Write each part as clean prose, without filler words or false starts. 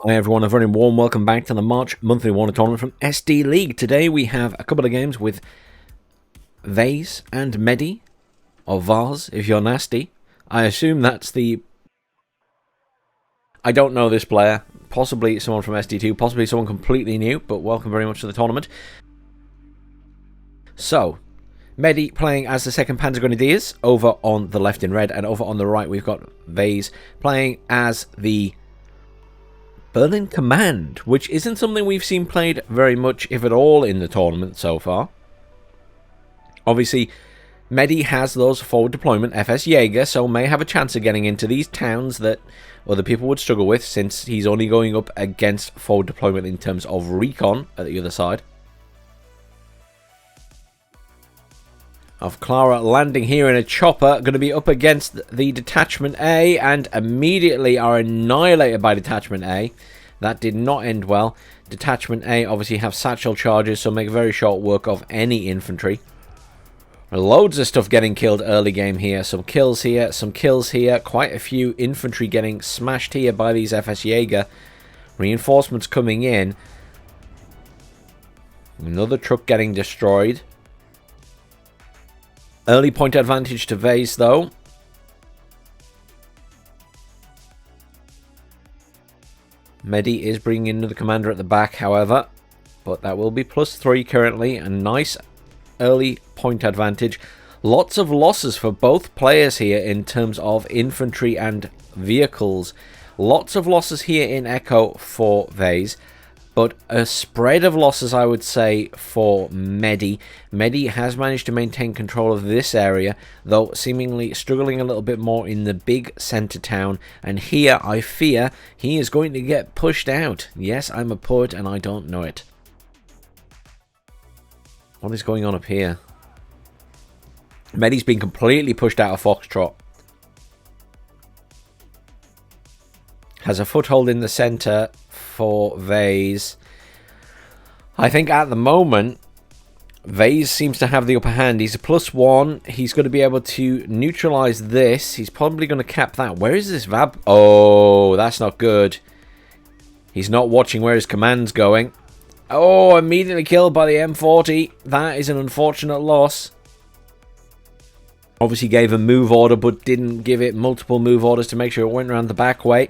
Hi everyone, a very warm welcome back to the March Monthly WARNO Tournament from SD League. Today we have a couple of games with Vase and Meddi, or Vase if you're nasty. I assume that's the... I don't know this player. Possibly someone from SD2, possibly someone completely new, but welcome very much to the tournament. So, Meddi playing as the second Panzer Grenadiers over on the left in red, and over on the right we've got Vase playing as the Berlin Command, which isn't something we've seen played very much, if at all, in the tournament so far. Obviously, Meddi has those forward deployment FS Jaeger, so may have a chance of getting into these towns that other people would struggle with, since he's only going up against forward deployment in terms of recon at the other side. Of Clara landing here in a chopper, going to be up against the Detachment A, and immediately are annihilated by Detachment A. That did not end well. Detachment A obviously have satchel charges, so make very short work of any infantry. Loads of stuff getting killed early game here. Some kills here, some kills here. Quite a few infantry getting smashed here by these FS Jaeger. Reinforcements coming in. Another truck getting destroyed. Early point advantage to Vase, though. Meddi is bringing in the commander at the back, however. But that will be +3 currently. A nice early point advantage. Lots of losses for both players here in terms of infantry and vehicles. Lots of losses here in Echo for Vase. But a spread of losses, I would say, for Meddi. Meddi has managed to maintain control of this area, though seemingly struggling a little bit more in the big centre town. And here, I fear, he is going to get pushed out. Yes, I'm a poet and I don't know it. What is going on up here? Meddi's been completely pushed out of Foxtrot. Has a foothold in the centre for Vase. I think at the moment, Vase seems to have the upper hand. He's a +1. He's going to be able to neutralise this. He's probably going to cap that. Where is this Vab? Oh, that's not good. He's not watching where his command's going. Oh, immediately killed by the M40. That is an unfortunate loss. Obviously gave a move order, but didn't give it multiple move orders to make sure it went around the back way.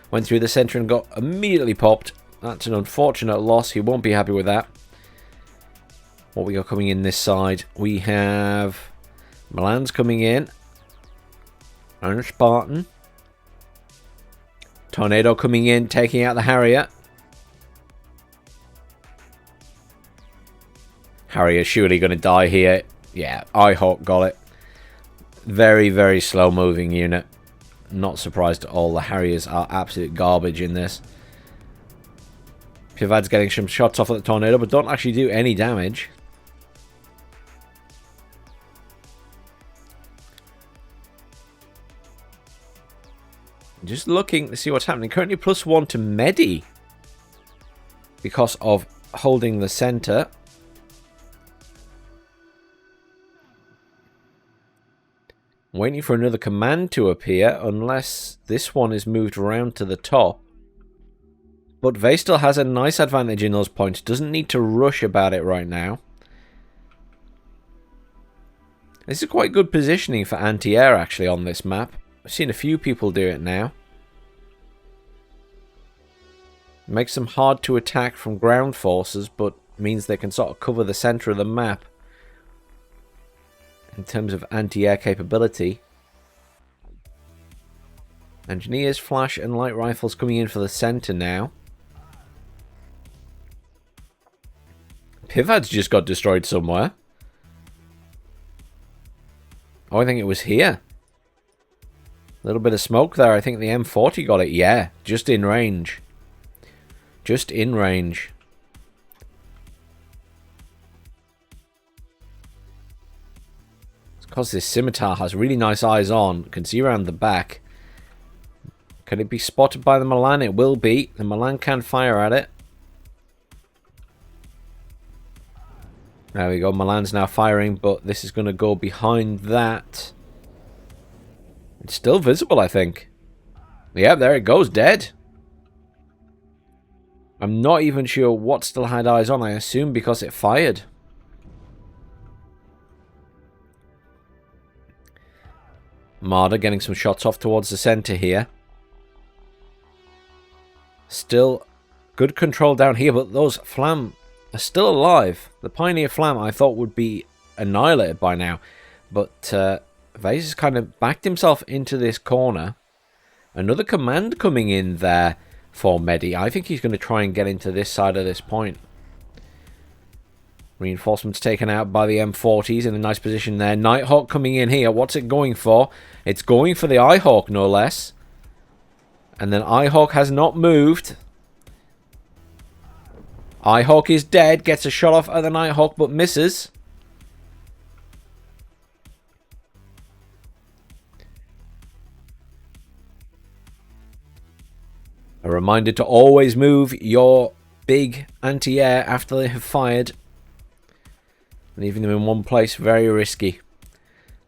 Went through the centre and got immediately popped. That's an unfortunate loss. He won't be happy with that. What we got coming in this side? We have Milan's coming in. Iron Spartan. Tornado coming in, taking out the Harrier. Harrier's surely going to die here. Yeah, I-Hawk got it. Very, very slow moving unit. Not surprised at all. The Harriers are absolute garbage in this. Pivad's getting some shots off at the Tornado, but don't actually do any damage. Just looking to see what's happening. Currently +1 to Meddi because of holding the centre. Waiting for another command to appear, unless this one is moved around to the top. But Vase still has a nice advantage in those points. Doesn't need to rush about it right now. This is quite good positioning for anti-air, actually, on this map. I've seen a few people do it now. Makes them hard to attack from ground forces, but means they can sort of cover the centre of the map. In terms of anti-air capability. Engineers, flash and light rifles coming in for the centre now. Pivad's just got destroyed somewhere. Oh, I think it was here. A little bit of smoke there. I think the M40 got it. Yeah, just in range. Just in range. Because this scimitar has really nice eyes on. Can see around the back. Can it be spotted by the Milan? It will be. The Milan can fire at it. There we go. Milan's now firing, but this is going to go behind that. It's still visible, I think. Yeah, there it goes. Dead. I'm not even sure what still had eyes on. I assume because it fired. Marder getting some shots off towards the centre here. Still good control down here, but those Flam are still alive. The Pioneer Flam I thought would be annihilated by now. But Vase has kind of backed himself into this corner. Another command coming in there for Meddi. I think he's going to try and get into this side of this point. Reinforcements taken out by the M40s in a nice position there. Nighthawk coming in here. What's it going for? It's going for the Eyehawk, no less. And then Eyehawk has not moved. Eyehawk is dead. Gets a shot off at the Nighthawk, but misses. A reminder to always move your big anti-air after they have fired. Leaving them in one place, very risky.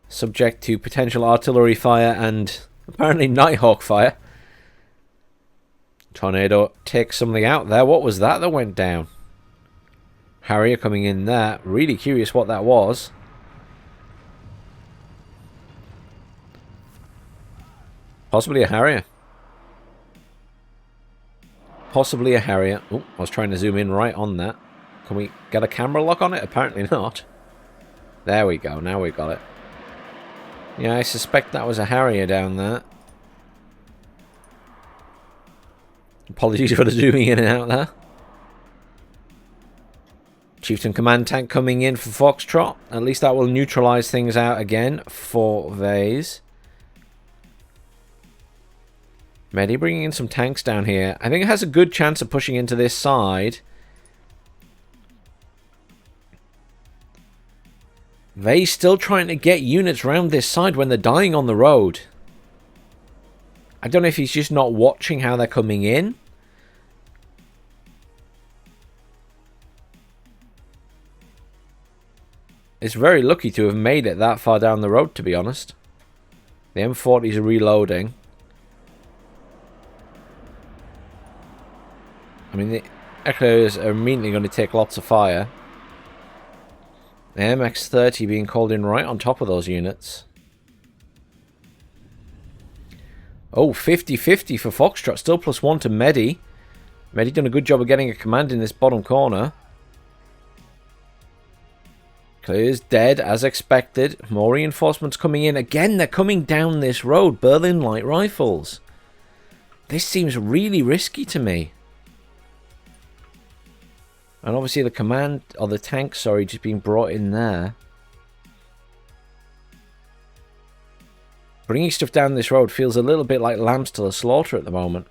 Subject to potential artillery fire and apparently Nighthawk fire. Tornado takes something out there. What was that went down? Harrier coming in there. Really curious what that was. Possibly a Harrier. Possibly a Harrier. Oh, I was trying to zoom in right on that. Can we get a camera lock on it? Apparently not. There we go. Now we got it. Yeah, I suspect that was a Harrier down there. Apologies for the zooming in and out there. Chieftain Command Tank coming in for Foxtrot. At least that will neutralize things out again for Vase. Meddi bringing in some tanks down here. I think it has a good chance of pushing into this side. Vase still trying to get units around this side when they're dying on the road. I don't know if he's just not watching how they're coming in. It's very lucky to have made it that far down the road, to be honest. The M40s are reloading. I mean, the Echoes are immediately going to take lots of fire. The MX-30 being called in right on top of those units. Oh, 50-50 for Foxtrot. Still +1 to Meddi. Meddi done a good job of getting a command in this bottom corner. Clear's dead, as expected. More reinforcements coming in. Again, they're coming down this road. Berlin Light Rifles. This seems really risky to me. And obviously the command, or the tank, sorry, just being brought in there. Bringing stuff down this road feels a little bit like lambs to the slaughter at the moment.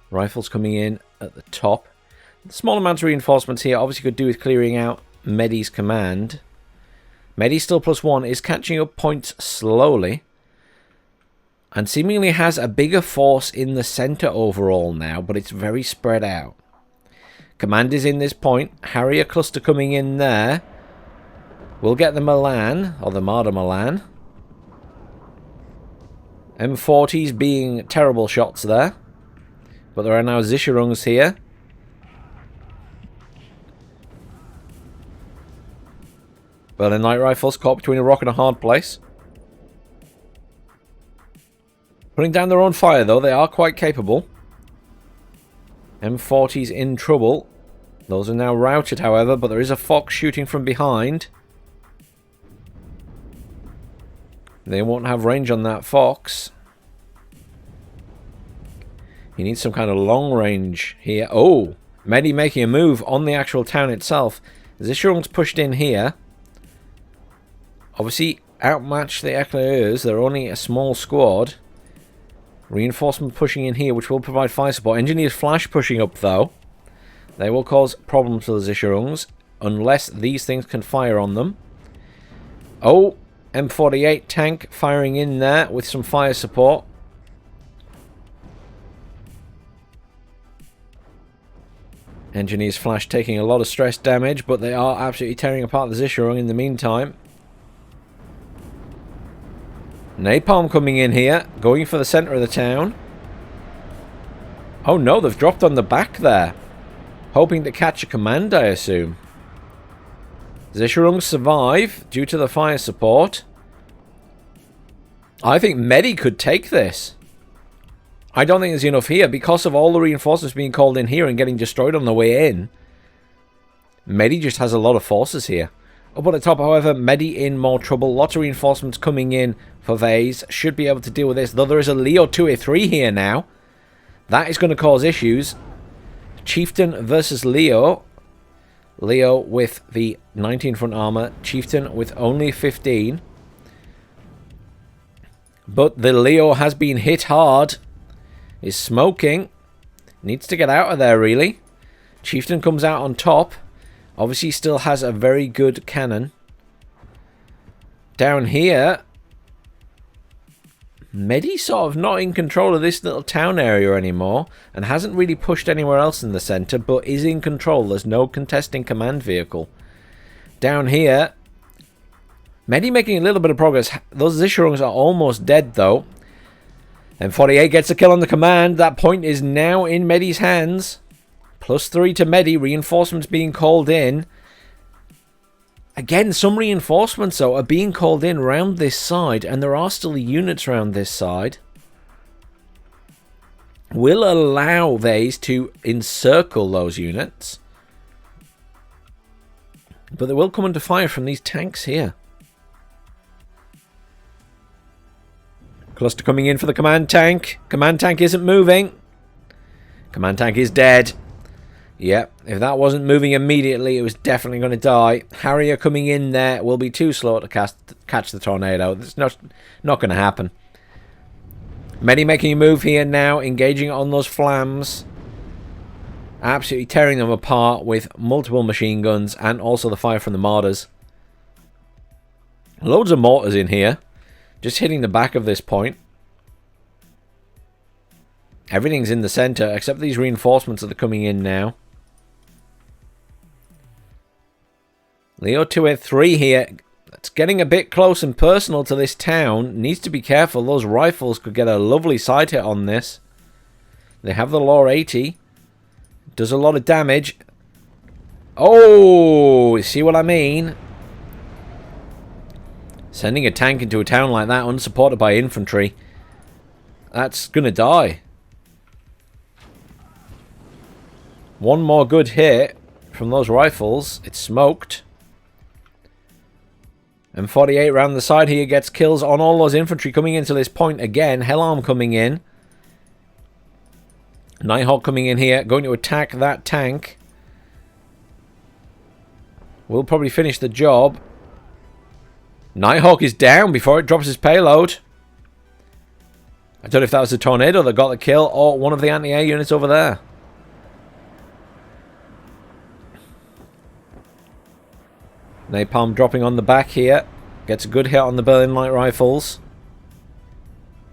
Rifles coming in at the top. Small amounts of reinforcements here obviously could do with clearing out Meddi's command. Meddi still +1, is catching up points slowly. And seemingly has a bigger force in the centre overall now, but it's very spread out. Command is in this point. Harrier cluster coming in there. We'll get the Milan, or the Marder Milan. M40s being terrible shots there. But there are now Zischerungs here. Berlin Light Rifles caught between a rock and a hard place. Putting down their own fire, though. They are quite capable. M40's in trouble. Those are now routed, however, but there is a Fox shooting from behind. They won't have range on that Fox. He needs some kind of long range here. Oh! Meddi making a move on the actual town itself. Zischerung's pushed in here. Obviously, outmatched the Eclairs. They're only a small squad. Reinforcement pushing in here, which will provide fire support. Engineers flash pushing up, though. They will cause problems to the Zischerungs, unless these things can fire on them. Oh, M48 tank firing in there with some fire support. Engineers flash taking a lot of stress damage, but they are absolutely tearing apart the Zischerung in the meantime. Napalm coming in here, going for the centre of the town. Oh no, they've dropped on the back there. Hoping to catch a command, I assume. Zisharung survive due to the fire support. I think Meddi could take this. I don't think there's enough here because of all the reinforcements being called in here and getting destroyed on the way in. Meddi just has a lot of forces here. Up at the top, however, Meddi in more trouble. Lots of reinforcements coming in for Vase. Should be able to deal with this. Though there is a Leo 2A3 here now. That is going to cause issues. Chieftain versus Leo. Leo with the 19 front armor. Chieftain with only 15. But the Leo has been hit hard. Is smoking. Needs to get out of there, really. Chieftain comes out on top. Obviously still has a very good cannon. Down here, Meddi sort of not in control of this little town area anymore. And hasn't really pushed anywhere else in the centre, but is in control. There's no contesting command vehicle. Down here, Meddi making a little bit of progress. Those Zisharungs are almost dead, though. And 48 gets a kill on the command. That point is now in Meddi's hands. +3 to Meddi. Reinforcements being called in. Again, some reinforcements, though, are being called in round this side. And there are still units around this side. Will allow Vase to encircle those units. But they will come under fire from these tanks here. Cluster coming in for the command tank. Command tank isn't moving. Command tank is dead. Yep, if that wasn't moving immediately, it was definitely going to die. Harrier coming in there will be too slow to catch the tornado. It's not going to happen. Meddi making a move here now, engaging on those flams. Absolutely tearing them apart with multiple machine guns and also the fire from the mortars. Loads of mortars in here. Just hitting the back of this point. Everything's in the center, except these reinforcements that are coming in now. Leo 2A3 here. It's getting a bit close and personal to this town. Needs to be careful. Those rifles could get a lovely side hit on this. They have the Law 80. Does a lot of damage. Oh, you see what I mean? Sending a tank into a town like that, unsupported by infantry, that's going to die. One more good hit from those rifles. It's smoked. And 48 round the side here gets kills on all those infantry coming into this point again. Hellarm coming in. Nighthawk coming in here, going to attack that tank. We'll probably finish the job. Nighthawk is down before it drops his payload. I don't know if that was the tornado that got the kill or one of the anti-air units over there. Napalm dropping on the back here. Gets a good hit on the Berlin light rifles.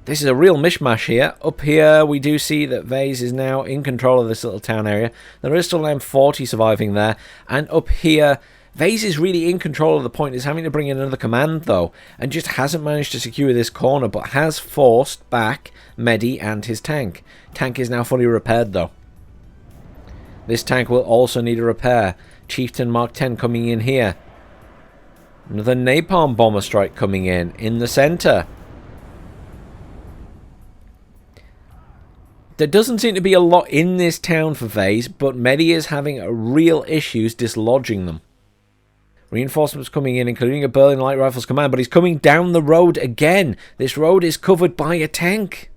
This is a real mishmash here. Up here we do see that Vase is now in control of this little town area. There is still an M40 surviving there. And up here, Vase is really in control of the point. Is having to bring in another command, though, and just hasn't managed to secure this corner, but has forced back Meddi and his tank. Tank is now fully repaired, though. This tank will also need a repair. Chieftain Mark 10 coming in here. Another napalm bomber strike coming in the center. There doesn't seem to be a lot in this town for Vase, but Meddi is having real issues dislodging them. Reinforcements coming in, including a Berlin Light Rifles command, but he's coming down the road again. This road is covered by a tank.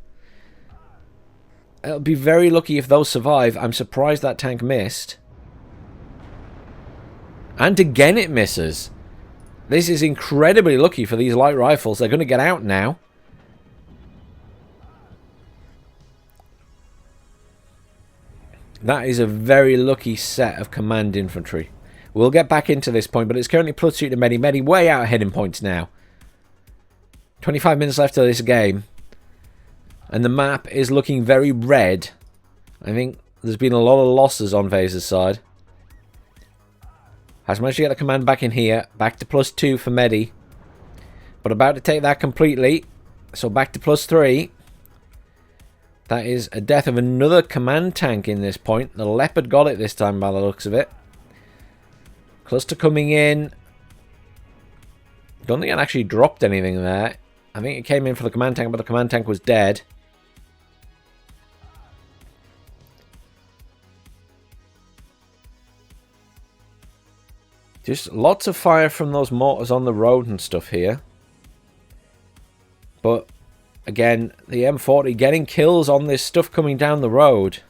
It'll be very lucky if those survive. I'm surprised that tank missed. And again it misses. This is incredibly lucky for these light rifles. They're going to get out now. That is a very lucky set of command infantry. We'll get back into this point, but it's currently +2 to Meddi. Meddi way out ahead in points now. 25 minutes left of this game. And the map is looking very red. I think there's been a lot of losses on Vase's side. Has managed to get the command back in here. Back to +2 for Meddi. But about to take that completely. So back to +3. That is a death of another command tank in this point. The Leopard got it this time by the looks of it. Cluster coming in. Don't think it actually dropped anything there. I think it came in for the command tank, but the command tank was dead. Just lots of fire from those mortars on the road and stuff here. But, again, the M40 getting kills on this stuff coming down the road.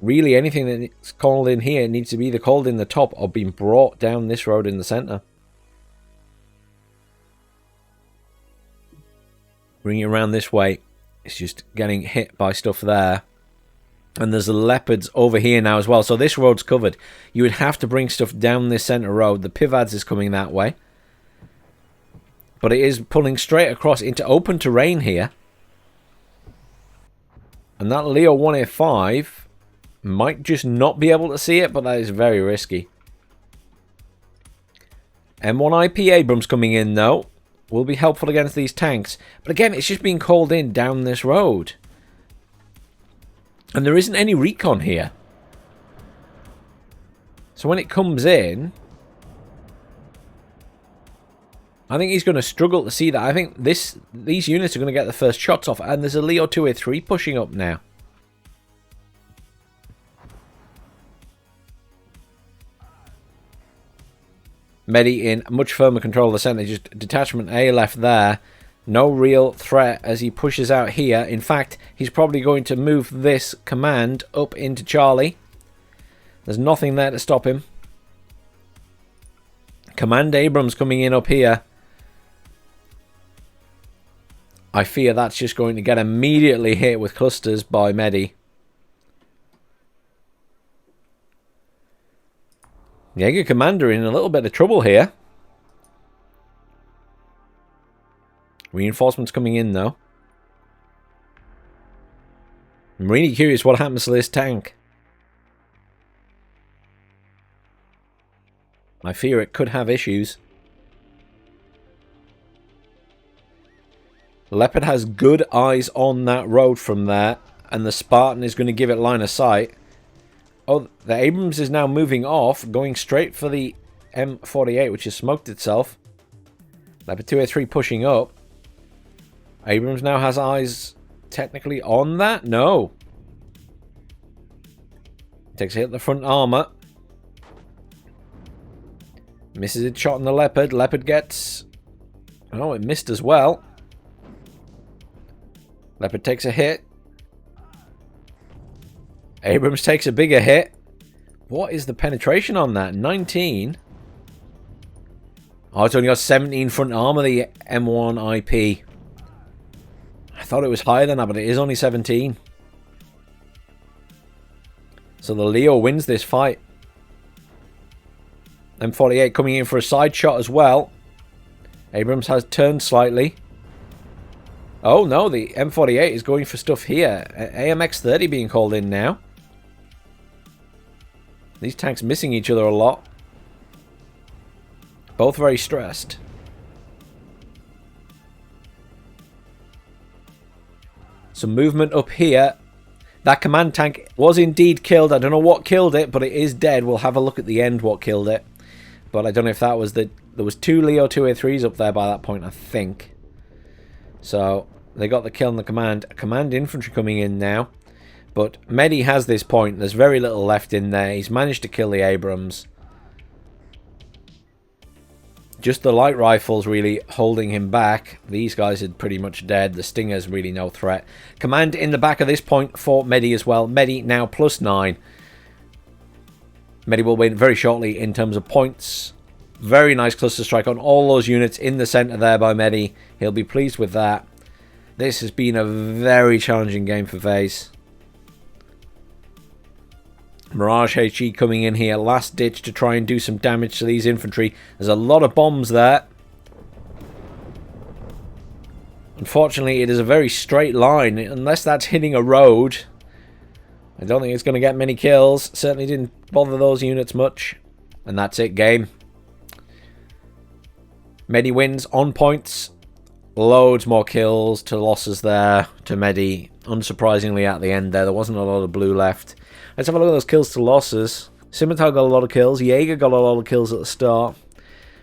Really, anything that's called in here needs to be either called in the top or being brought down this road in the center. Bring it around this way. It's just getting hit by stuff there. And there's the leopards over here now as well. So this road's covered. You would have to bring stuff down this center road. The Pivads is coming that way. But it is pulling straight across into open terrain here. And that Leo 1A5 might just not be able to see it, but that is very risky. M1IP Abrams coming in, though. Will be helpful against these tanks. But again, it's just being called in down this road. And there isn't any recon here. So when it comes in, I think he's going to struggle to see that. I think these units are going to get the first shots off. And there's a Leo 2A3 pushing up now. Meddi in much firmer control of the centre. Just detachment A left there. No real threat as he pushes out here. In fact, he's probably going to move this command up into Charlie. There's nothing there to stop him. Command Abrams coming in up here. I fear that's just going to get immediately hit with clusters by Meddi. Jaeger Commander in a little bit of trouble here. Reinforcements coming in, though. I'm really curious what happens to this tank. I fear it could have issues. Leopard has good eyes on that road from there, and the Spartan is going to give it line of sight. Oh, the Abrams is now moving off, going straight for the M48, which has smoked itself. Leopard 2A3 pushing up. Abrams now has eyes technically on that? No. Takes a hit at the front armor. Misses a shot on the Leopard. Leopard gets... Oh, it missed as well. Leopard takes a hit. Abrams takes a bigger hit. What is the penetration on that? 19. Oh, it's only got 17 front armor, the M1 IP. I thought it was higher than that, but it is only 17. So the Leo wins this fight. M48 coming in for a side shot as well. Abrams has turned slightly. Oh no, the M48 is going for stuff here. AMX-30 being called in now. These tanks missing each other a lot. Both very stressed. Some movement up here. That command tank was indeed killed. I don't know what killed it, but it is dead. We'll have a look at the end what killed it. But I don't know if that was the... There was two Leo 2A3s up there by that point, I think. So, they got the kill on the command. Command infantry coming in now. But Meddi has this point. There's very little left in there. He's managed to kill the Abrams. Just the light rifles really holding him back. These guys are pretty much dead. The Stinger's really no threat. Command in the back of this point for Meddi as well. Meddi now +9. Meddi will win very shortly in terms of points. Very nice cluster strike on all those units in the centre there by Meddi. He'll be pleased with that. This has been a very challenging game for Vase. Mirage HE coming in here, last ditch to try and do some damage to these infantry. There's a lot of bombs there. Unfortunately, it is a very straight line. Unless that's hitting a road, I don't think it's going to get many kills. Certainly didn't bother those units much. And that's it, game. Meddi wins on points. Loads more kills to losses there to Meddi. Unsurprisingly at the end there wasn't a lot of blue left. Let's have a look at those kills to losses. Scimitar got a lot of kills. Jaeger got a lot of kills at the start.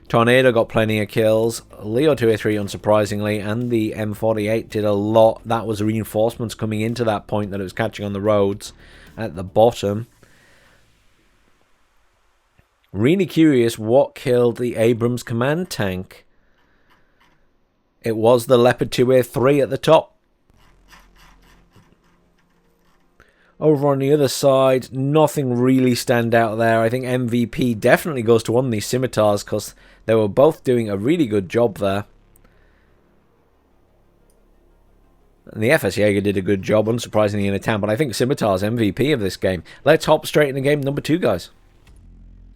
Tornado got plenty of kills. Leo 2A3 unsurprisingly, and the M48 did a lot. That was reinforcements coming into that point that it was catching on the roads at the bottom. Really curious what killed the Abrams command tank. It was the Leopard 2A3 at the top. Over on the other side, nothing really stand out there. I think MVP definitely goes to one of these scimitars because they were both doing a really good job there. And the FS Jaeger did a good job, unsurprisingly, in a town, but I think Scimitar's MVP of this game. Let's hop straight into game number 2, guys.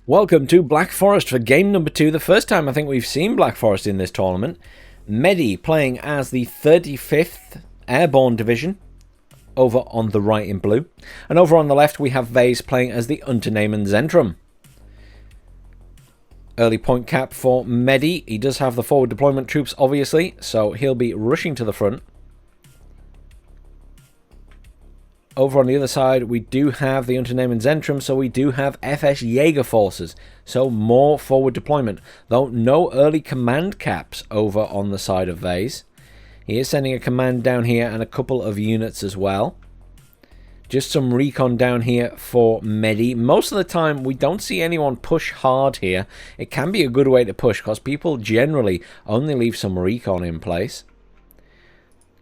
Welcome to Black Forest for game number 2. The first time I think we've seen Black Forest in this tournament. Meddi playing as the 35th Airborne Division. Over on the right in blue. And over on the left we have Vase playing as the Unternehmen Zentrum. Early point cap for Meddi. He does have the forward deployment troops obviously, so he'll be rushing to the front. Over on the other side we do have the Unternehmen Zentrum, so we do have FS Jaeger forces. So more forward deployment, though no early command caps over on the side of Vase. He is sending a command down here and a couple of units as well. Just some recon down here for Meddi. Most of the time we don't see anyone push hard here. It can be a good way to push because people generally only leave some recon in place.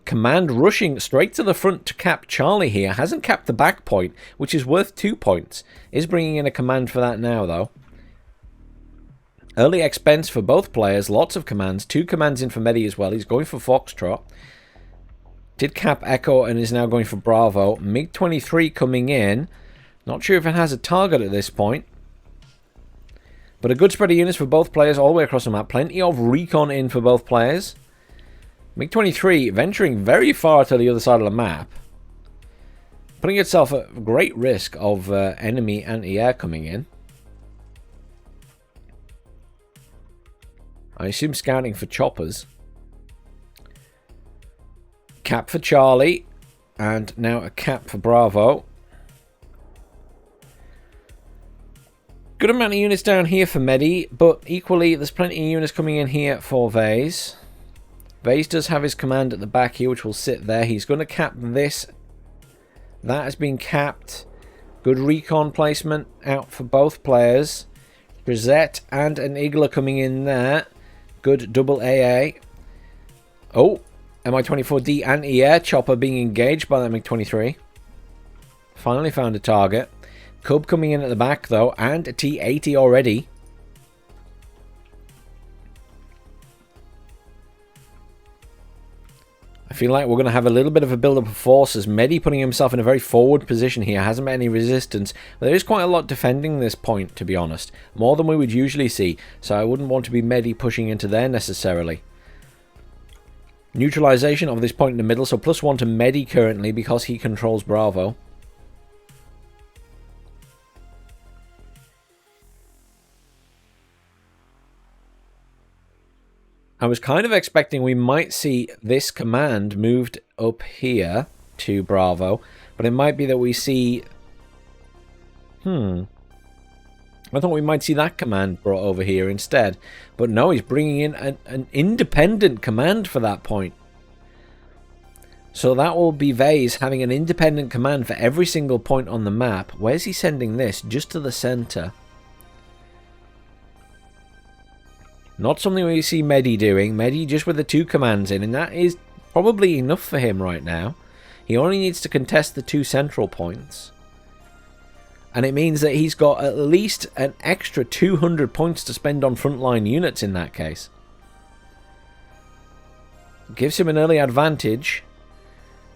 Command rushing straight to the front to cap Charlie here. Hasn't capped the back point, which is worth 2 points. Is bringing in a command for that now though. Early expense for both players, lots of commands. 2 commands in for Meddi as well. He's going for Foxtrot. Did cap Echo and is now going for Bravo. MiG-23 coming in. Not sure if it has a target at this point. But a good spread of units for both players all the way across the map. Plenty of recon in for both players. MiG-23 venturing very far to the other side of the map. Putting itself at great risk of enemy anti-air coming in. I assume scouting for choppers. Cap for Charlie. And now a cap for Bravo. Good amount of units down here for Meddi, but equally there's plenty of units coming in here for Vase. Vase does have his command at the back here, which will sit there. He's going to cap this. That has been capped. Good recon placement out for both players. Brizette and an Igla coming in there. Good double AA. Oh, Mi-24D anti-air chopper being engaged by that MiG-23. Finally found a target. Cub coming in at the back though, and a T-80 already. I feel like we're going to have a little bit of a build-up of forces. Meddi putting himself in a very forward position here. Hasn't met any resistance. But there is quite a lot defending this point, to be honest. More than we would usually see. So I wouldn't want to be Meddi pushing into there necessarily. Neutralization of this point in the middle. So +1 to Meddi currently because he controls Bravo. I was kind of expecting we might see this command moved up here to Bravo, but it might be that we see... I thought we might see that command brought over here instead. But no, he's bringing in an independent command for that point. So that will be Vase having an independent command for every single point on the map. Where's he sending this? Just to the center. Not something we see Meddi doing. Meddi just with the 2 commands in, and that is probably enough for him right now. He only needs to contest the 2 central points. And it means that he's got at least an extra 200 points to spend on frontline units in that case. Gives him an early advantage.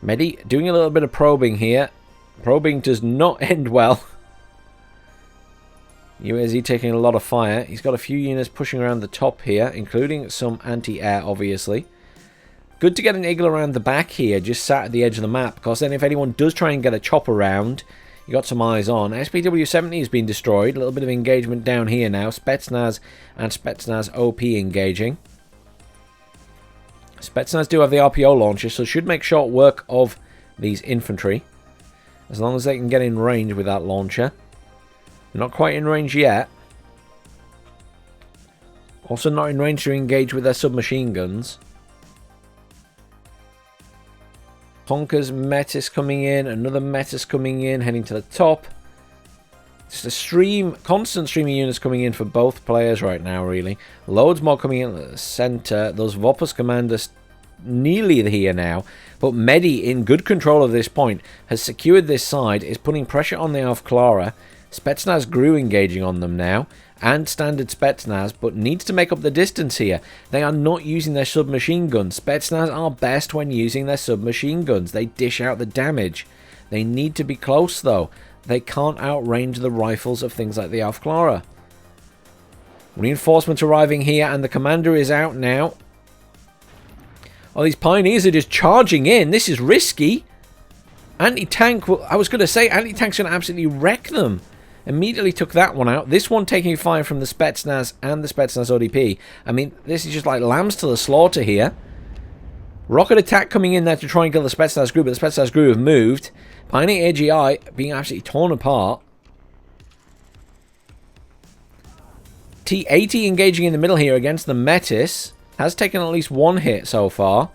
Meddi doing a little bit of probing here. Probing does not end well. UAZ taking a lot of fire. He's got a few units pushing around the top here, including some anti-air, obviously. Good to get an Eagle around the back here, just sat at the edge of the map, because then if anyone does try and get a chop around, you got some eyes on. SPW-70 has been destroyed. A little bit of engagement down here now. Spetsnaz and Spetsnaz OP engaging. Spetsnaz do have the RPO launcher, so should make short work of these infantry. As long as they can get in range with that launcher. They're not quite in range yet. Also not in range to engage with their submachine guns. Conker's Metis coming in. Another Metis coming in, heading to the top. Just a constant stream of units coming in for both players right now, really. Loads more coming in at the center. Those Vopus commanders nearly here now. But Meddi, in good control of this point, has secured this side, is putting pressure on the Alf Clara. Spetsnaz Gru engaging on them now. And standard Spetsnaz, but needs to make up the distance here. They are not using their submachine guns. Spetsnaz are best when using their submachine guns. They dish out the damage. They need to be close, though. They can't outrange the rifles of things like the Alf Clara. Reinforcements arriving here, and the commander is out now. Oh, these pioneers are just charging in. This is risky. Anti-tank, I was going to say, anti-tank's going to absolutely wreck them. Immediately took that one out. This one taking fire from the Spetsnaz and the Spetsnaz ODP. I mean, this is just like lambs to the slaughter here. Rocket attack coming in there to try and kill the Spetsnaz group, but the Spetsnaz group have moved. Pioneer AGI being absolutely torn apart. T-80 engaging in the middle here against the Metis. Has taken at least one hit so far.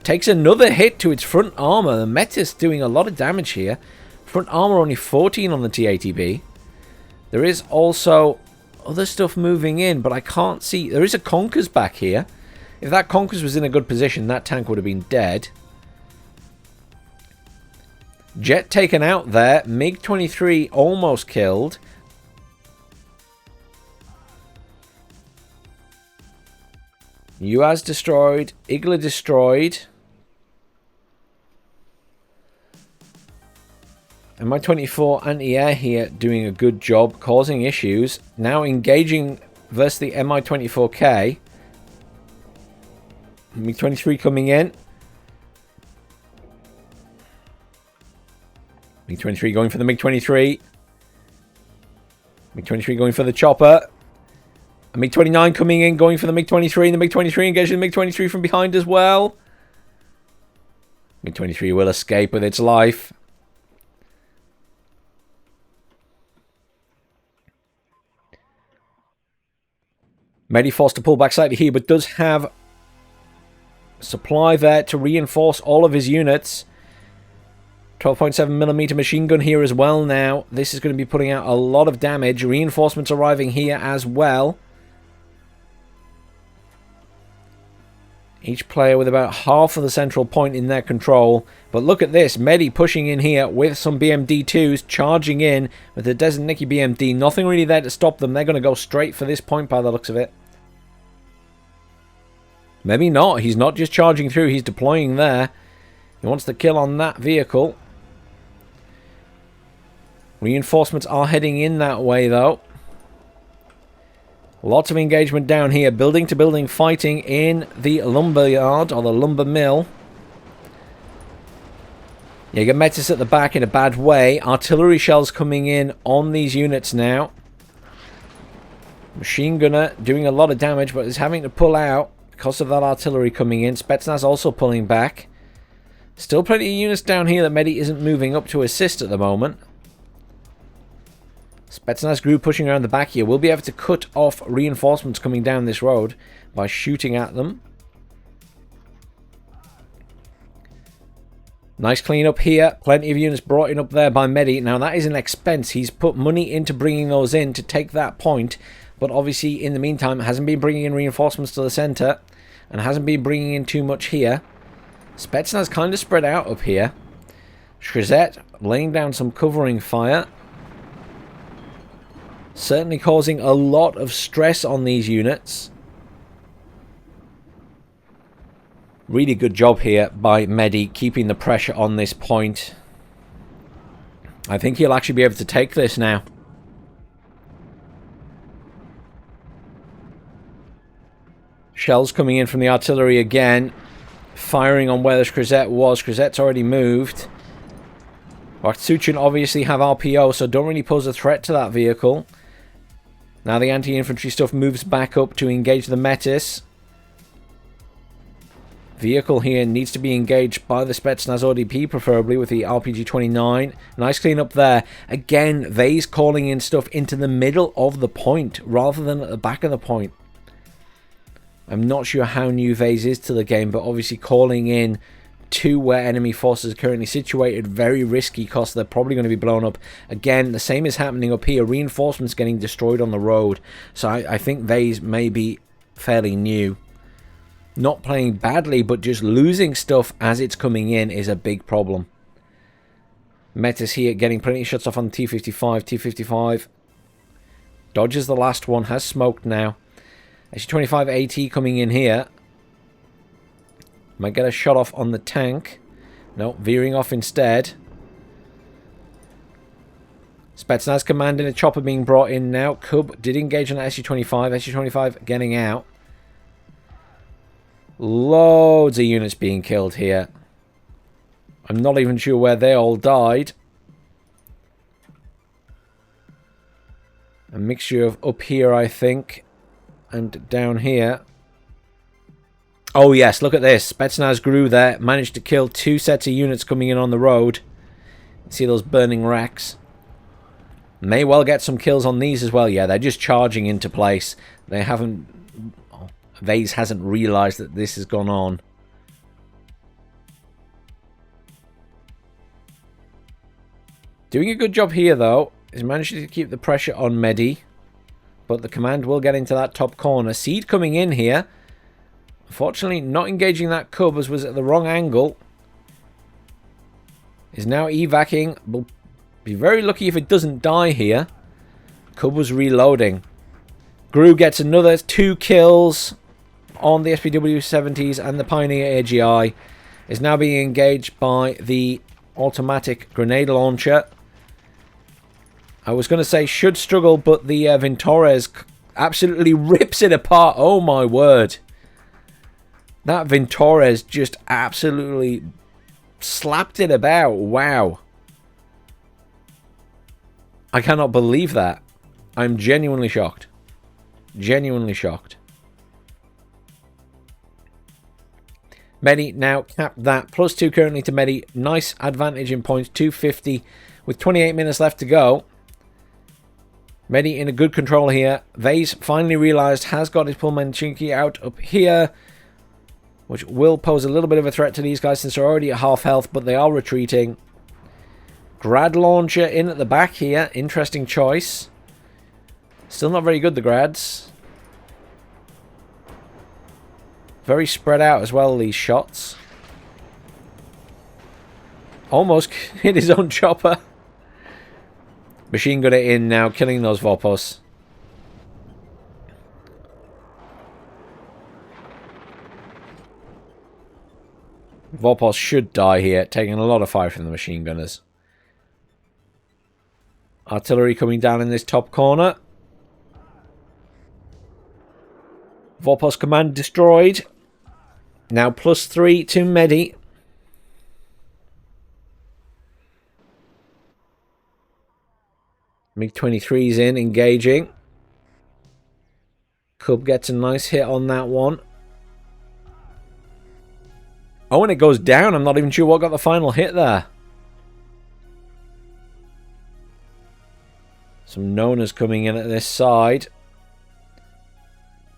Takes another hit to its front armor. The Metis doing a lot of damage here. Front armor only 14 on the T-80B. There is also other stuff moving in, but I can't see. There is a Conkers back here. If that Conkers was in a good position, that tank would have been dead. Jet taken out there. MiG-23 almost killed. UAS destroyed. Igla destroyed. Mi-24 anti-air here doing a good job, causing issues. Now engaging versus the Mi-24K. MiG-23 coming in. MiG-23 going for the MiG-23. MiG-23 going for the chopper. A MiG-29 coming in, going for the MiG-23. And the MiG-23 engaging the MiG-23 from behind as well. MiG-23 will escape with its life. Meddi forced to pull back slightly here, but does have supply there to reinforce all of his units. 12.7mm machine gun here as well now. This is going to be putting out a lot of damage. Reinforcements arriving here as well. Each player with about half of the central point in their control. But look at this. Meddi pushing in here with some BMD-2s. Charging in with the Desert Nicky BMD. Nothing really there to stop them. They're going to go straight for this point by the looks of it. Maybe not. He's not just charging through. He's deploying there. He wants the kill on that vehicle. Reinforcements are heading in that way, though. Lots of engagement down here. Building to building fighting in the lumber yard, or the lumber mill. You get Metis at the back in a bad way. Artillery shells coming in on these units now. Machine gunner doing a lot of damage, but is having to pull out because of that artillery coming in. Spetsnaz also pulling back. Still plenty of units down here that Meddi isn't moving up to assist at the moment. Spetsnaz group pushing around the back here. We'll be able to cut off reinforcements coming down this road by shooting at them. Nice cleanup here. Plenty of units brought in up there by Meddi. Now that is an expense. He's put money into bringing those in to take that point. But obviously in the meantime hasn't been bringing in reinforcements to the center. And hasn't been bringing in too much here. Spetsnaz kind of spread out up here. Shrizet laying down some covering fire. Certainly causing a lot of stress on these units. Really good job here by Meddi keeping the pressure on this point. I think he'll actually be able to take this now. Shells coming in from the artillery again. Firing on where the Shrizet was. Shrizet's already moved. Waksuchin obviously have RPO, so don't really pose a threat to that vehicle. Now the anti-infantry stuff moves back up to engage the Metis. Vehicle here needs to be engaged by the Spetsnaz ODP, preferably with the RPG-29. Nice clean up there. Again, Vase calling in stuff into the middle of the point rather than at the back of the point. I'm not sure how new Vase is to the game, but obviously calling in to where enemy forces are currently situated, very risky because they're probably going to be blown up. Again, the same is happening up here. Reinforcements getting destroyed on the road. So I think Vase may be fairly new. Not playing badly, but just losing stuff as it's coming in is a big problem. Metis here getting plenty of shots off on the T-55. T-55 dodges the last one, has smoked now. SU-25 AT coming in here. Might get a shot off on the tank. No, veering off instead. Spetsnaz commanding a chopper being brought in now. Cub did engage on SU-25. SU-25 getting out. Loads of units being killed here. I'm not even sure where they all died. A mixture of up here, I think, and down here. Oh yes, look at this. Spetsnaz grew there. Managed to kill 2 sets of units coming in on the road. See those burning wrecks. May well get some kills on these as well. Yeah, they're just charging into place. They haven't... Vase hasn't realised that this has gone on. Doing a good job here, though. Is managing to keep the pressure on Meddi. But the command will get into that top corner. Seed coming in here. Unfortunately, not engaging that Cub as was at the wrong angle. Is now evacing. Will be very lucky if it doesn't die here. Cub was reloading. Gru gets another 2 kills on the SPW-70s, and the Pioneer AGI is now being engaged by the automatic grenade launcher. I was going to say should struggle, but the Ventores absolutely rips it apart. Oh my word. That Ventores just absolutely slapped it about. Wow. I cannot believe that. I'm genuinely shocked. Genuinely shocked. Meddi now capped that. +2 currently to Meddi. Nice advantage in points. 250 with 28 minutes left to go. Meddi in a good control here. Vase finally realised has got his Pullman-Chinky out up here, which will pose a little bit of a threat to these guys since they're already at half health, but they are retreating. Grad launcher in at the back here. Interesting choice. Still not very good, the Grads. Very spread out as well, these shots. Almost hit his own chopper. Machine gunner in now, killing those Vorpos. Vorpos should die here, taking a lot of fire from the machine gunners. Artillery coming down in this top corner. Vorpos command destroyed. Now +3 to Meddi. MiG-23's in, engaging. Cub gets a nice hit on that one. Oh, and it goes down. I'm not even sure what got the final hit there. Some Nonas coming in at this side.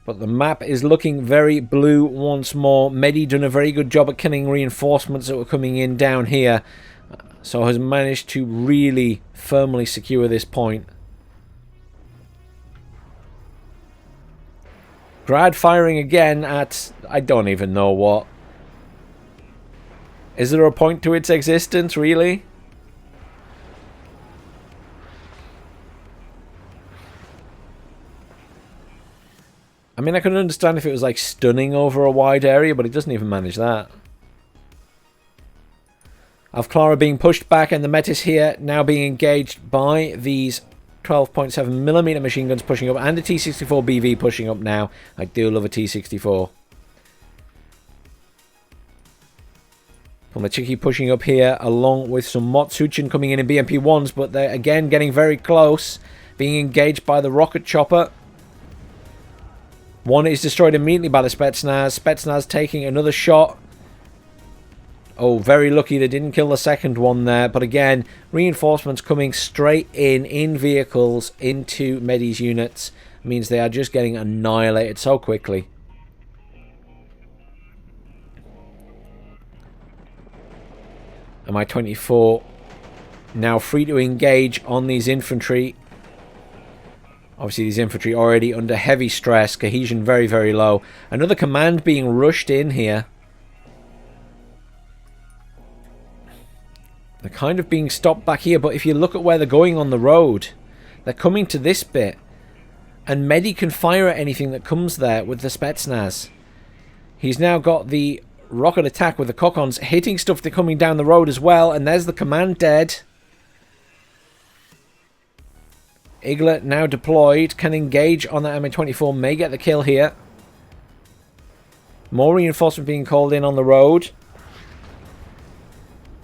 But the map is looking very blue once more. Meddi done a very good job at killing reinforcements that were coming in down here. So has managed to really firmly secure this point. Grad firing again at... I don't even know what. Is there a point to its existence, really? I mean, I could understand if it was like stunning over a wide area, but it doesn't even manage that. Avklara being pushed back, and the Metis here now being engaged by these 12.7mm machine guns pushing up, and a T-64 BV pushing up now. I do love a T-64. Pullman-Chinky pushing up here, along with some Motsuchin coming in BMP-1s, but they're again getting very close, being engaged by the rocket chopper. One is destroyed immediately by the Spetsnaz. Spetsnaz taking another shot. Oh, very lucky they didn't kill the second one there. But again, reinforcements coming straight in vehicles into Meddi's units. Means they are just getting annihilated so quickly. MI-24 now free to engage on these infantry. Obviously, these infantry already under heavy stress. Cohesion very, very low. Another command being rushed in here. They're kind of being stopped back here, but if you look at where they're going on the road, they're coming to this bit. And Meddi can fire at anything that comes there with the Spetsnaz. He's now got the rocket attack with the Kokons hitting stuff that's coming down the road as well. And there's the command dead. Igla now deployed. Can engage on that MA-24. May get the kill here. More reinforcement being called in on the road.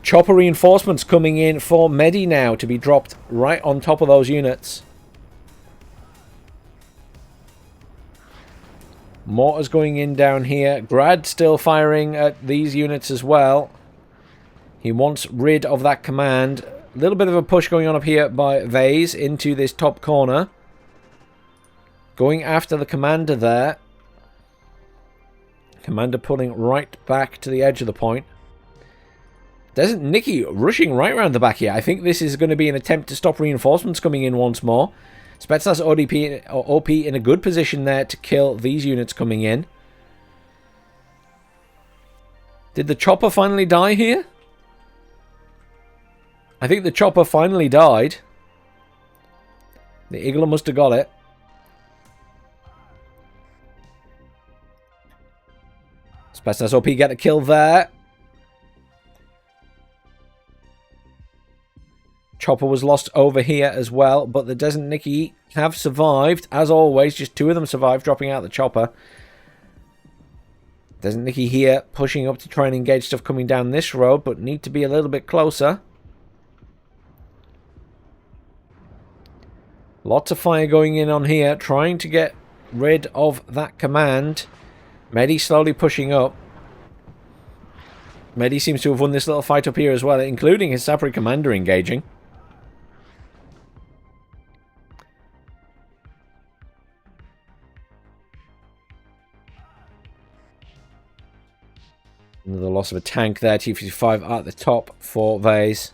Chopper reinforcements coming in for Meddi now to be dropped right on top of those units. Mortars going in down here. Grad still firing at these units as well. He wants rid of that command. A little bit of a push going on up here by Vase into this top corner. Going after the commander there. Commander pulling right back to the edge of the point. Doesn't Nicky rushing right around the back here? I think this is going to be an attempt to stop reinforcements coming in once more. Spetsnaz ODP or OP in a good position there to kill these units coming in. Did the chopper finally die here? I think the chopper finally died. The Igla must have got it. Spetsnaz OP get a kill there. Chopper was lost over here as well, but the Desert Nicky have survived. As always, just two of them survived, dropping out the chopper. Desert Nicky here, pushing up to try and engage stuff coming down this road, but need to be a little bit closer. Lots of fire going in on here, trying to get rid of that command. Meddi slowly pushing up. Meddi seems to have won this little fight up here as well, including his Sapri commander engaging. Another loss of a tank there. T-55 at the top for Vase.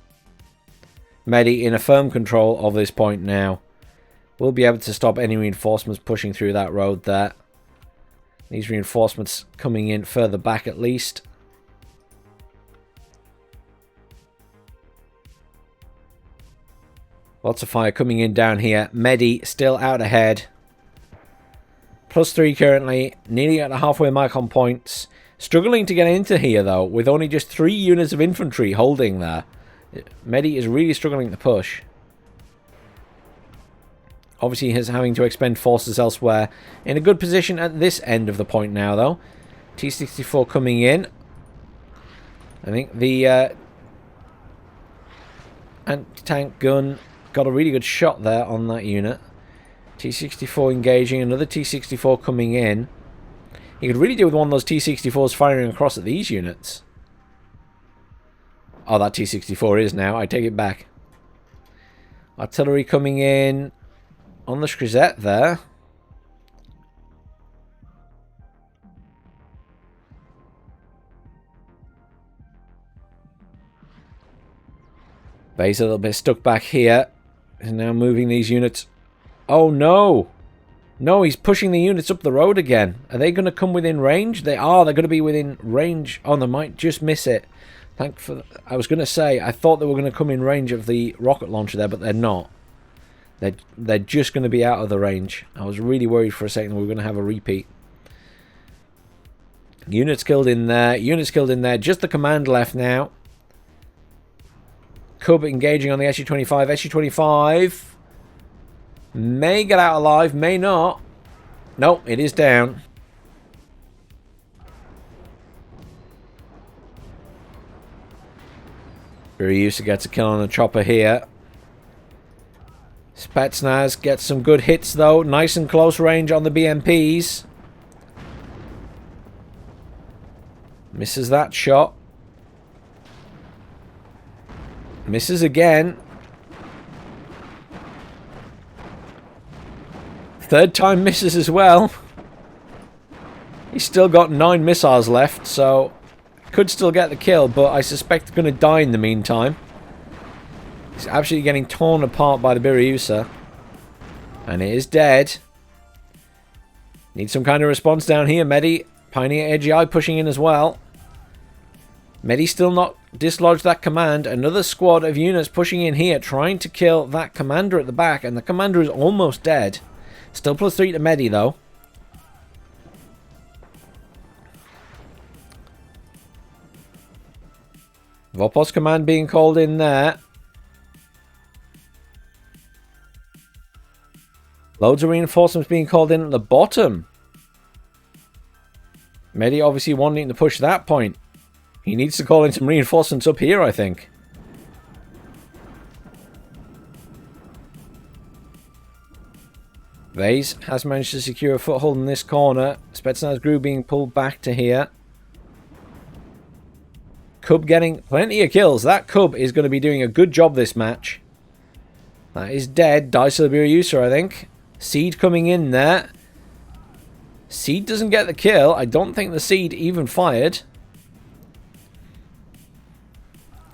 Meddi in a firm control of this point now. Will be able to stop any reinforcements pushing through that road there. These reinforcements coming in further back at least. Lots of fire coming in down here. Meddi still out ahead. +3 currently. Nearly at the halfway mark on points. Struggling to get into here, though, with only just 3 units of infantry holding there. Meddi is really struggling to push. Obviously, he's having to expend forces elsewhere. In a good position at this end of the point now, though. T-64 coming in. I think the anti-tank gun got a really good shot there on that unit. T-64 engaging. Another T-64 coming in. You could really do with one of those T-64s firing across at these units. Oh, that T-64 is now. I take it back. Artillery coming in on the Scrizette there. Base a little bit stuck back here. He's now moving these units. Oh, no! No, he's pushing the units up the road again. Are they going to come within range? They are. They're going to be within range. Oh, they might just miss it. I was going to say, I thought they were going to come in range of the rocket launcher there, but they're not. They're just going to be out of the range. I was really worried for a second we were going to have a repeat. Units killed in there. Units killed in there. Just the command left now. Cub engaging on the SU-25. SU-25... may get out alive, may not. Nope, it is down. Ryusa gets a kill on the chopper here. Spetsnaz gets some good hits though. Nice and close range on the BMPs. Misses that shot. Misses again. Third time misses as well. He's still got 9 missiles left, so could still get the kill, but I suspect going to die in the meantime. He's absolutely getting torn apart by the Biryusa. And it is dead. Need some kind of response down here, Meddi. Pioneer AGI pushing in as well. Meddi still not dislodged that command. Another squad of units pushing in here, trying to kill that commander at the back, and the commander is almost dead. Still +3 to Meddi, though. Vopos command being called in there. Loads of reinforcements being called in at the bottom. Meddi obviously wanting to push that point. He needs to call in some reinforcements up here, I think. Vase has managed to secure a foothold in this corner. Spetsnaz Gru being pulled back to here. Cub getting plenty of kills. That Cub is going to be doing a good job this match. That is dead. Dice of the Biryusa, I think. Seed coming in there. Seed doesn't get the kill. I don't think the Seed even fired.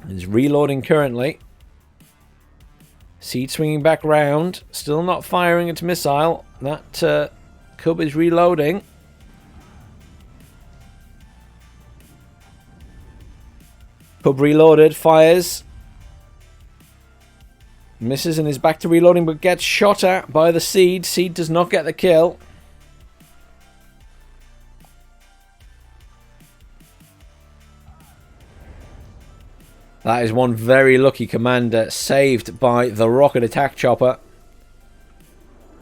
Is reloading currently. Seed swinging back round. Still not firing its missile. That Cub is reloading. Cub reloaded. Fires. Misses and is back to reloading, but gets shot at by the Seed. Seed does not get the kill. That is one very lucky commander saved by the rocket attack chopper.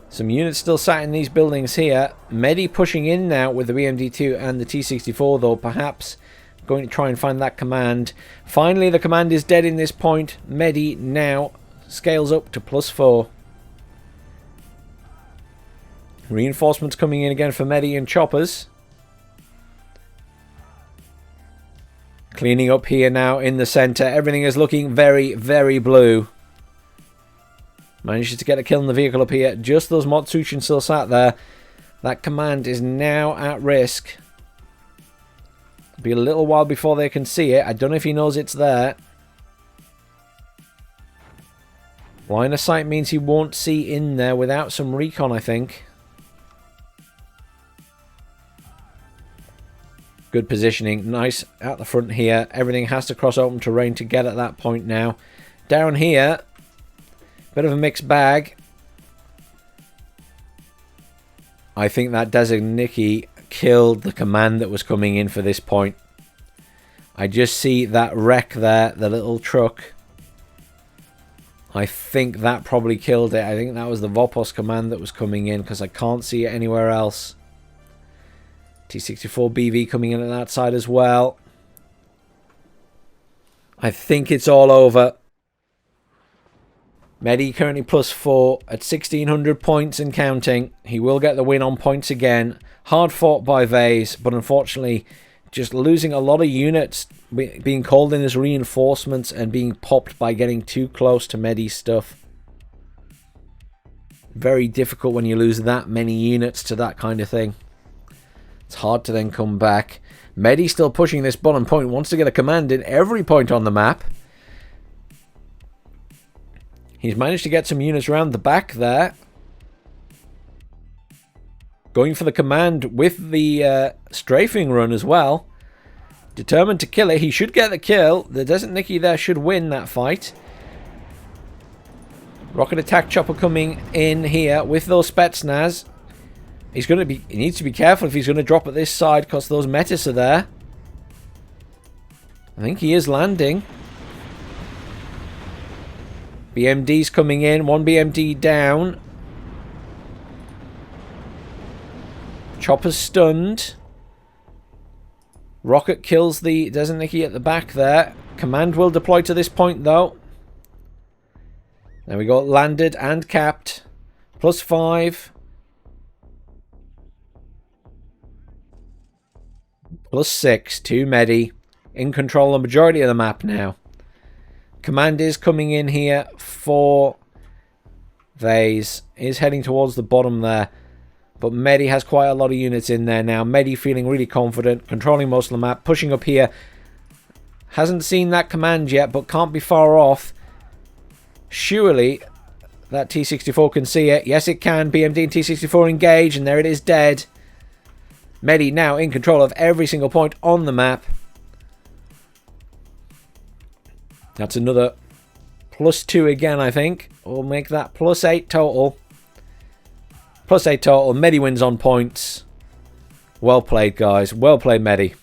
Some units still sat in these buildings here. Meddi pushing in now with the BMD-2 and the T-64, though perhaps going to try and find that command. Finally, the command is dead in this point. Meddi now scales up to +4. Reinforcements coming in again for Meddi and choppers. Cleaning up here now in the center. Everything is looking very, very blue. Manages to get a kill in the vehicle up here. Just those Motsuchin still sat there. That command is now at risk. It'll be a little while before they can see it. I don't know if he knows it's there. Line of sight means he won't see in there without some recon, I think. Good positioning. Nice at the front here. Everything has to cross open terrain to get at that point now. Down here, bit of a mixed bag. I think that Designiki killed the command that was coming in for this point. I just see that wreck there, the little truck. I think that probably killed it. I think that was the Vopos command that was coming in because I can't see it anywhere else. T-64 BV coming in at that side as well. I think it's all over. Meddi currently +4 at 1,600 points and counting. He will get the win on points again. Hard fought by Vase, but unfortunately just losing a lot of units, being called in as reinforcements and being popped by getting too close to Meddi's stuff. Very difficult when you lose that many units to that kind of thing. It's hard to then come back. Meddi still pushing this bottom point. Wants to get a command in every point on the map. He's managed to get some units around the back there. Going for the command with the strafing run as well. Determined to kill it. He should get the kill. The Designiki there should win that fight. Rocket attack chopper coming in here with those Spetsnaz. He needs to be careful if he's going to drop at this side because those Metis are there. I think he is landing. BMD's coming in. One BMD down. Chopper's stunned. Rocket kills the Designiki at the back there. Command will deploy to this point though. There we go. Landed and capped. +5. +6 to Meddi. In control of the majority of the map now. Command is coming in here for Vase. Is heading towards the bottom there. But Meddi has quite a lot of units in there now. Meddi feeling really confident, controlling most of the map, pushing up here. Hasn't seen that command yet, but can't be far off. Surely that T-64 can see it. Yes, it can. BMD and T-64 engage, and there it is, dead. Meddi now in control of every single point on the map. That's another +2 again, I think. We'll make that +8 total. +8 total. Meddi wins on points. Well played, guys. Well played, Meddi.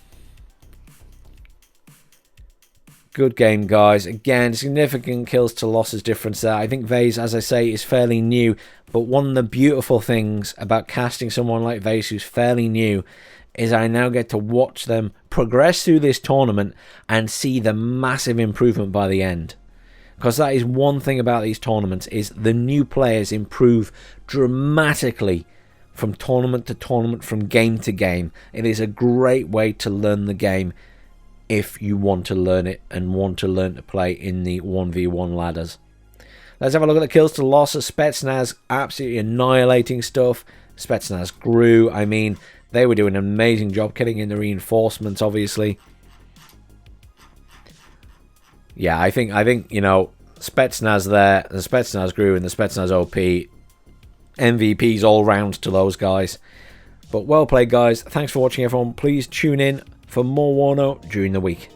Good game, guys. Again, significant kills to losses difference there. I think Vase, as I say, is fairly new. But one of the beautiful things about casting someone like Vase, who's fairly new, is I now get to watch them progress through this tournament and see the massive improvement by the end. Because that is one thing about these tournaments, is the new players improve dramatically from tournament to tournament, from game to game. It is a great way to learn the game if you want to learn it and want to learn to play in the 1v1 ladders. Let's have a look at the kills to losses. Spetsnaz absolutely annihilating stuff. Spetsnaz grew. I mean, they were doing an amazing job getting in the reinforcements, obviously. Yeah, I think you know, Spetsnaz there, the Spetsnaz grew and the Spetsnaz OP. MVPs all round to those guys. But well played, guys. Thanks for watching, everyone. Please tune in for more Warno during the week.